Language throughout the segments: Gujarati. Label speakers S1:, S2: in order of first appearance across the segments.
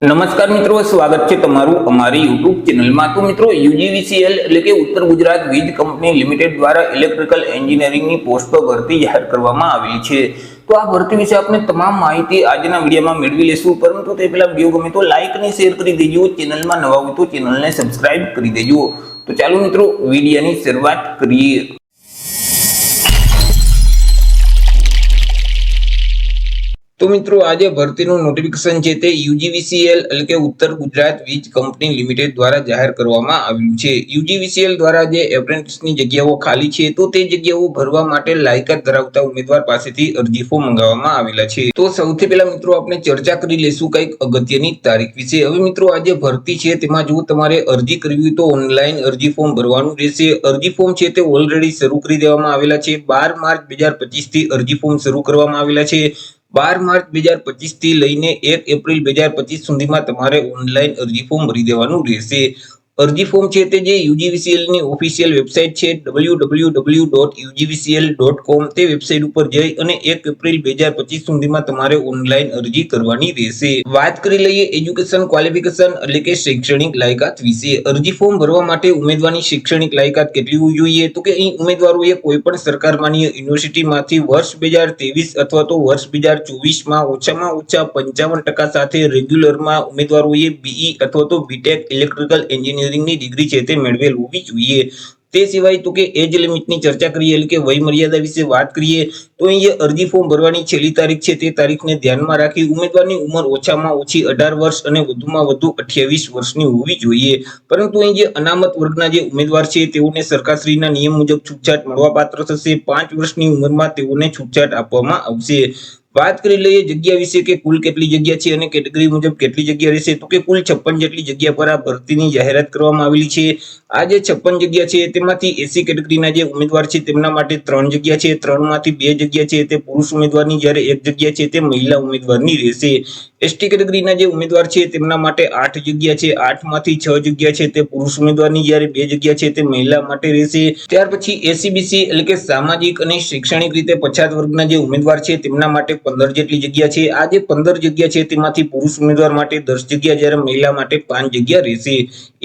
S1: નમસ્કાર મિત્રો, સ્વાગત છે તમારું અમારી યુટ્યુબ ચેનલમાં। તો મિત્રો, યુજીવીસીએલ એટલે કે ઉત્તર ગુજરાત વીજ કંપની લિમિટેડ દ્વારા ઇલેક્ટ્રિકલ એન્જિનિયરિંગની પોસ્ટો ભરતી જાહેર કરવામાં આવેલી છે। તો આ ભરતી વિશે આપણે તમામ માહિતી આજના વિડીયોમાં મેળવી લેશું, પરંતુ તે પહેલા વિડીયો ગમે તો લાઈક અને શેર કરી દેજો, ચેનલમાં નવા હોય તો ચેનલને સબસ્ક્રાઇબ કરી દેજો। તો ચાલો મિત્રો, વિડીયોની શરૂઆત કરીએ। તો મિત્રો, આજે ભરતીનું નોટિફિકેશન છે તે યુજીવીસીએલ એટલે કે ઉત્તર ગુજરાત વીજ કંપની લિમિટેડ દ્વારા જાહેર કરવામાં આવ્યું છે। યુજીવીસીએલ દ્વારા જે એપ્રેન્ટિસની જગ્યાઓ ખાલી છે તો તે જગ્યાઓ ભરવા માટે લાયકાત ધરાવતા ઉમેદવાર પાસેથી અરજી ફોર્મ મંગાવવામાં આવેલા છે। તો સૌથી પહેલા મિત્રો, આપણે ચર્ચા કરી લેશું કંઈક અગત્યની તારીખ વિશે। હવે મિત્રો, આ જે ભરતી છે તેમાં જો તમારે અરજી કરવી હોય તો ઓનલાઈન અરજી ફોર્મ ભરવાનું રહેશે। અરજી ફોર્મ છે તે ઓલરેડી શરૂ કરી દેવામાં આવેલા છે। 12 માર્ચ 2025 થી અરજી ફોર્મ શરૂ કરવામાં આવેલા છે। 12 માર્ચ 2025 થી લઈને 1 એપ્રિલ 2025 સુધીમાં તમારે ઓનલાઈન અરજી ફોર્મ ભરી દેવાનું રહેશે। અરજી ફોર્મ છે તે જે યુજીવીસીએલ ની ઓફિશિયલ વેબસાઇટ છે www.ugvcl.com તે વેબસાઇટ ઉપર જઈ અને 1 એપ્રિલ 2025 સુધીમાં તમારે ઓનલાઈન અરજી કરવાની રહેશે। વાત કરી લઈએ એજ્યુકેશન ક્વોલિફિકેશન એટલે કે શૈક્ષણિક લાયકાત વિશે। અરજી ફોર્મ ભરવા માટે ઉમેદવારની શૈક્ષણિક લાયકાત કેટલી હોવી જોઈએ? તો કે અહીં ઉમેદવારોએ કોઈ પણ સરકાર માન્ય યુનિવર્સિટીમાંથી વર્ષ 2023 અથવા તો વર્ષ 2024 માં ઓછામાં ઓછા 55% સાથે રેગ્યુલરમાં ઉમેદવારોએ બીઈ અથવા તો બીટેક ઇલેક્ટ્રિકલ એન્જિનિયરિંગની ડિગ્રી છે તે મેળવેલ હોવી જોઈએ। તે સિવાય તો કે એજ લિમિટની ચર્ચા કરીએ એટલે કે વય મર્યાદા વિશે વાત કરીએ તો અહીં અરજી ફોર્મ ભરવાની છેલ્લી તારીખ છે તે તારીખને ધ્યાનમાં રાખી ઉમેદવારની ઉંમર ઓછામાં ઓછી 18 વર્ષ અને વધુમાં વધુ 28 વર્ષની હોવી જોઈએ। પરંતુ અહીં જે અનામત વર્ગના જે ઉમેદવાર છે તેઓને સરકારશ્રીના નિયમ મુજબ છૂટછાટ મળવાપાત્ર થશે। 5 વર્ષની ઉંમરમાં તેઓને છૂટછાટ આપવામાં આવશે। વાત કરી લઈએ જગ્યા વિશે કે કુલ કેટલી જગ્યા છે અને કેટેગરી મુજબ કેટલી જગ્યા રહેશે। તો કે કુલ 56 જેટલી જગ્યા પર આ ભરતીની જાહેરાત કરવામાં આવેલી છે। આ જે 56 જગ્યા છે તેમાંથી એસી કેટેગરીના જે ઉમેદવાર છે તેમના માટે 3 જગ્યા છે। 3 માંથી 2 જગ્યા છે તે પુરુષ ઉમેદવારની, જ્યારે 1 જગ્યા છે તે મહિલા ઉમેદવારની રહેશે। એસટી કેટેગરીના જે ઉમેદવાર છે તેમના માટે 8 જગ્યા છે। 8 માંથી 6 જગ્યા છે તે પુરુષ ઉમેદવારની, જ્યારે 2 જગ્યા છે તે મહિલા માટે રહેશે। ત્યાર પછી એસીબીસી એટલે કે સામાજિક અને શૈક્ષણિક રીતે પછાત વર્ગના જે ઉમેદવાર છે તેમના માટે 15 જેટલી જગ્યા છે। આ જે 15 જગ્યા છે તેમાંથી પુરુષ ઉમેદવાર માટે 10 જગ્યા, જ્યારે મહિલા માટે 5 જગ્યા રહેશે।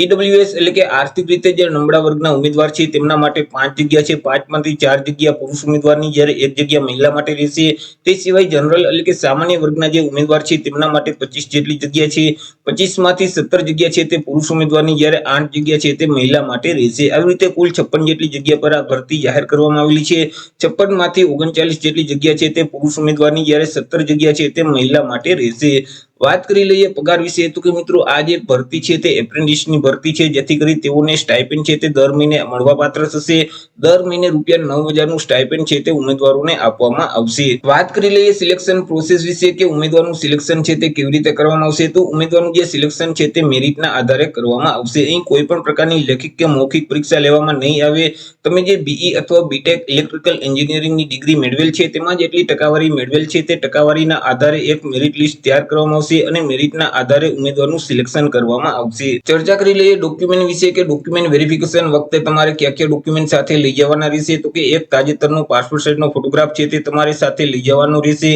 S1: ઈડબ્લ્યુએસ એટલે કે આર્થિક રીતે જે નબળા વર્ગના ઉમેદવાર છે તેમના માટે 5 જગ્યા છે। 5 માંથી 4 જગ્યા પુરુષ ઉમેદવારની, જ્યારે 1 જગ્યા મહિલા માટે રહેશે। તે સિવાય જનરલ એટલે કે સામાન્ય વર્ગના જે ઉમેદવાર છે તેમના માટે 25 જેટલી જગ્યા છે। 25 માંથી 17 જગ્યા છે તે પુરુષ ઉમેદવારની, જ્યારે 8 જગ્યા છે તે મહિલા માટે રહેશે। આવી રીતે કુલ 56 જેટલી જગ્યા પર આ ભરતી જાહેર કરવામાં આવેલી છે। 56 માંથી 39 જેટલી જગ્યા છે તે પુરુષ ઉમેદવારની, જ્યારે 17 જગ્યા છે તે મહિલા માટે રહેશે। વાત કરી લઈએ પગાર વિશે તો કે મિત્રો, આ જે ભરતી છે તે એપ્રેન્ટિસની ભરતી છે, જેથી કરી તેઓને સ્ટાઇપેન્ડ છે તે દર મહિને મળવાપાત્ર થશે। દર મહિને ₹9,000 નું સ્ટાઇપેન્ડ છે તે ઉમેદવારોને આપવામાં આવશે। વાત કરી લઈએ સિલેક્શન પ્રોસેસ વિશે કે ઉમેદવારનું સિલેક્શન છે તે કેવી રીતે કરવામાં આવશે। તો ઉમેદવારનું જે સિલેક્શન છે તે મેરિટના આધારે કરવામાં આવશે। અહીં કોઈ પણ પ્રકારની લેખિત કે મૌખિક પરીક્ષા લેવામાં નહીં આવે। તમે જે બીઈ અથવા બીટેક ઇલેક્ટ્રિકલ એન્જિનિયરિંગની ડિગ્રી મેળવેલ છે તેમાં જેટલી ટકાવારી મેળવેલ છે તે ટકાવારીના આધારે એક મેરિટ લિસ્ટ તૈયાર કરવામાં આવશે અને મેરિટના આધારે ઉમેદવારનું સિલેક્શન કરવામાં આવશે। ચર્ચા કરી લઈએ ડોક્યુમેન્ટ વિશે કે ડોક્યુમેન્ટ વેરિફિકેશન વખતે તમારે કયા કયા ડોક્યુમેન્ટ સાથે લઈ જવાના રહેશે। તો કે એક તાજેતરનો પાસપોર્ટ સાઇઝનો ફોટોગ્રાફ છે તે તમારે સાથે લઈ જવાનો રહેશે।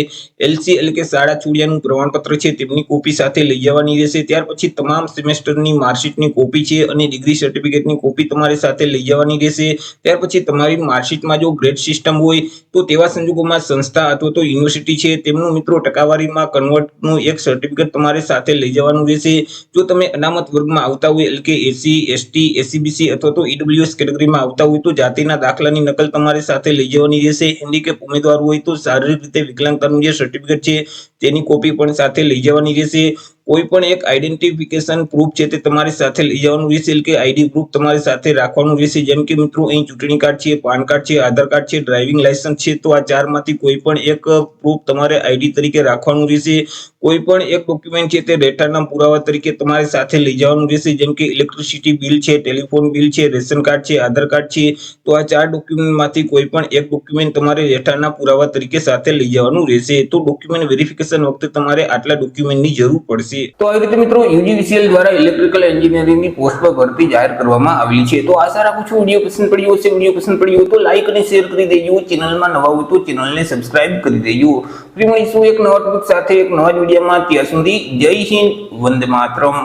S1: એલસી એટલે કે શાળા છોડ્યાનું પ્રમાણપત્ર છે તેમની કોપી સાથે લઈ જવાની રહેશે। ત્યાર પછી તમામ સેમેસ્ટરની માર્કશીટની કોપી છે અને ડિગ્રી સર્ટિફિકેટની કોપી તમારે સાથે લઈ જવાની રહેશે। ત્યાર પછી તમારી માર્કશીટમાં જો ગ્રેડ સિસ્ટમ હોય તો તેવા સંજોગોમાં સંસ્થા અથવા તો યુનિવર્સિટી છે તેમનું મિત્રો ટકાવારીમાં કન્વર્ટનું એક સર્ટિફિકેટ તમારે સાથે લઈ જવાનું રહેશે। જો તમે અનામત વર્ગમાં આવતા હોય એટલે કે એસસી, એસટી, એસીબીસી અથવા તો ઈડબ્લ્યુએસ કેટેગરીમાં આવતા હોય તો જાતિના દાખલાની નકલ તમારે સાથે લઈ જવાની રહેશે। હેન્ડીકેપ ઉમેદવાર હોય તો શારીરિક રીતે વિકલાંગતાનું જે સર્ટિફિકેટ છે તેની કોપી પણ સાથે લઈ જવાની રહેશે। કોઈ પણ એક આઈડેન્ટિફિકેશન પ્રૂફ છે તે તમારી સાથે લઈ જવાનું રહેશે એટલે કે આઈડી પ્રૂફ તમારી સાથે રાખવાનું રહેશે। જેમ કે મિત્રો, અહીં ચૂંટણી કાર્ડ છે, પાન કાર્ડ છે, આધાર કાર્ડ છે, ડ્રાઇવિંગ લાયસન્સ છે, તો આ 4 માંથી કોઈ પણ એક પ્રૂફ તમારે આઈડી તરીકે રાખવાનું રહેશે। કોઈ પણ એક ડોક્યુમેન્ટ છે તે રહેઠાણના પુરાવા તરીકે તમારે સાથે લઈ જવાનું રહેશે। જેમ કે ઇલેક્ટ્રિસિટી બિલ છે, ટેલિફોન બિલ છે, રેશન કાર્ડ છે, આધાર કાર્ડ છે, તો આ 4 ડોક્યુમેન્ટમાંથી કોઈ પણ એક ડોક્યુમેન્ટ તમારે રહેઠાણના પુરાવા તરીકે સાથે લઈ જવાનું રહેશે। તો ડોક્યુમેન્ટ વેરિફિકેશન વખતે તમારે આટલા ડોક્યુમેન્ટની જરૂર પડશે। રહેશે। તો આવી રીતે મિત્રો યુજીવીસીએલ દ્વારા ઇલેક્ટ્રિકલ એન્જિનિયરિંગની પોસ્ટ પર ભરતી જાહેર કરવામાં આવેલી છે। તો આશા રાખું છું વિડીયો પસંદ પડ્યો હશે। વિડીયો પસંદ પડ્યો તો લાઈક અને શેર કરી દેજો। ચેનલમાં નવા હોય તો ચેનલને સબસ્ક્રાઇબ કરી દેજો। ફરી મળીશું એક નવા ટોપિક સાથે એક નવા વિડીયોમાં। ત્યાં સુધી જય હિન્દ, વંદે માતરમ।